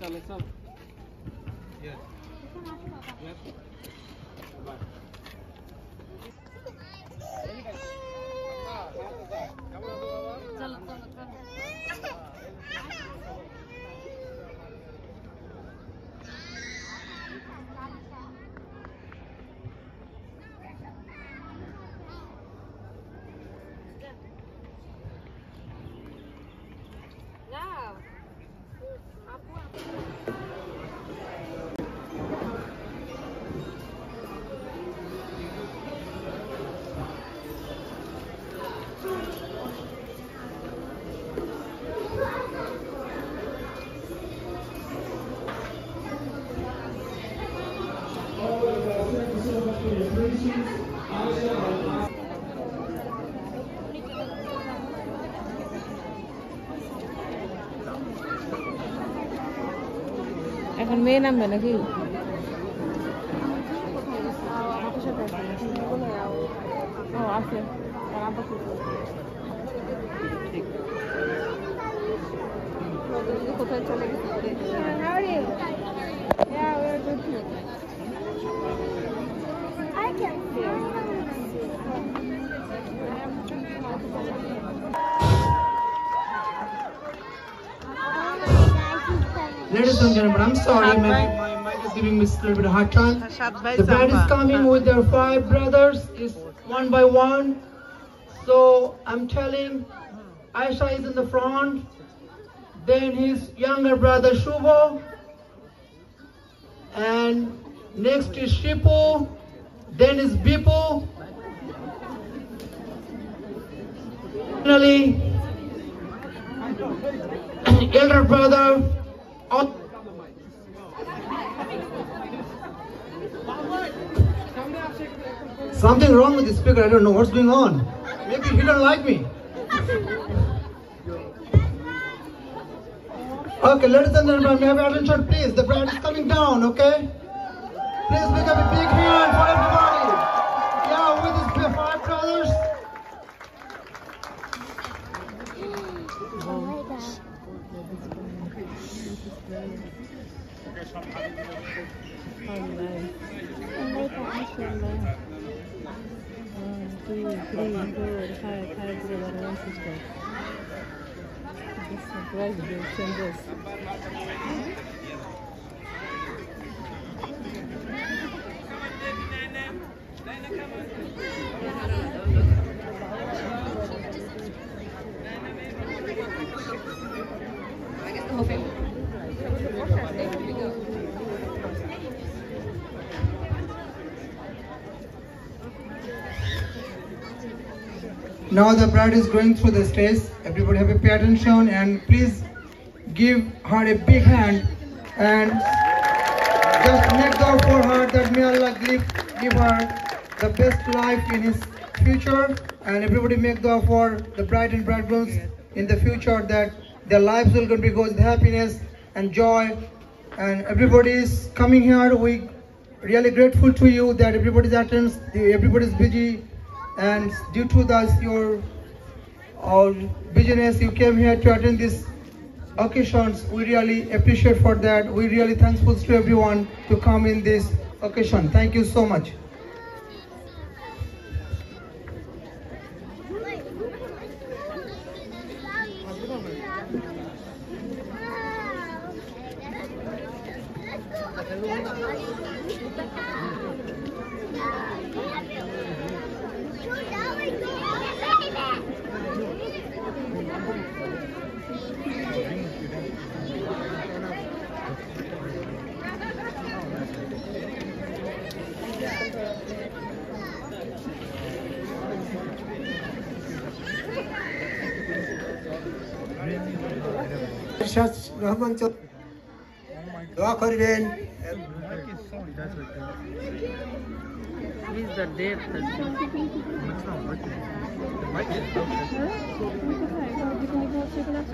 চলো চলো এখন মেয়ে নামবে নাকি ও আছে কোথায় চলে Ladies and gentlemen, I'm sorry, my mic is giving me a little bit of hard time. The bride is coming with their 5 brothers, is one by one. So I'm telling, Aisha is in the front, then his younger brother Shubho, and next is Shipu, then is Bipu. Finally, elder brother. Something wrong with the speaker. I don't know what's going on. Maybe he don't like me. Okay, ladies and gentlemen, may I have attention, please. The bride is coming down. Okay, please make up a big hand for everybody. Yeah, with his 5 brothers. Now the bride is going through the stage. Everybody have a pay attention and please give her a big hand and just make dua for her that may Allah give her the best life in his future, and everybody make dua for the bride and bridegrooms in the future that their lives will going to be go with happiness and joy. And everybody is coming here. We really grateful to you that everybody's attends. Everybody's busy. And due to your business, you came here to attend these occasions. We really appreciate for that. We really thankful to everyone to come in this occasion. Thank you so much. Rahman দোয়া করিবেন। He's the dead person.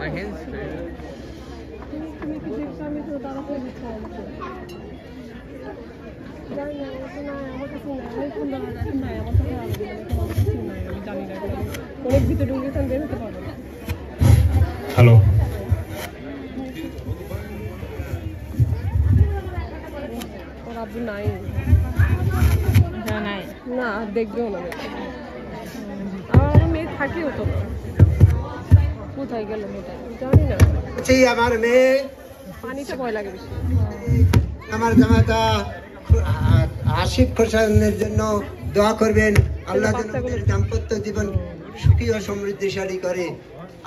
My hands straight. Hello. নাই নাই না দেখবেও না আমার মেয়ে থাকেও তো কোথায় গেল মেয়েটা জানি না আমার মেয়ে পানিটা ভয় লাগে বেশি আমার জামাতা আশিফ হোসেনের জন্য দোয়া করবেন আল্লাহ যেন ওদের দাম্পত্য জীবন সুখী ও সমৃদ্ধিশালী করে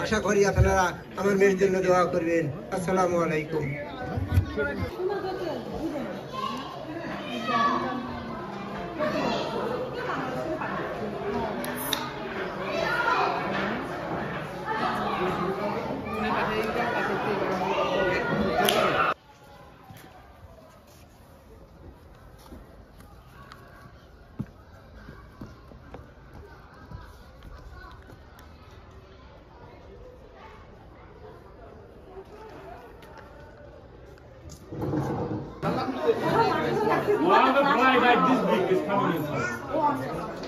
আশা করি আপনারা আমার মেয়ের জন্য দোয়া করবেন আসসালামু আলাইকুম One of the bride like this big is coming inside.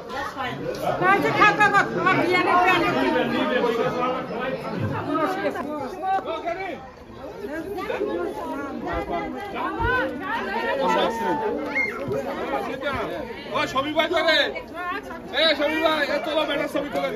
That's fine. Oh, Shobi bhai kore. Hey, Shobi bhai, ये तो लो बेटा Shobi kore.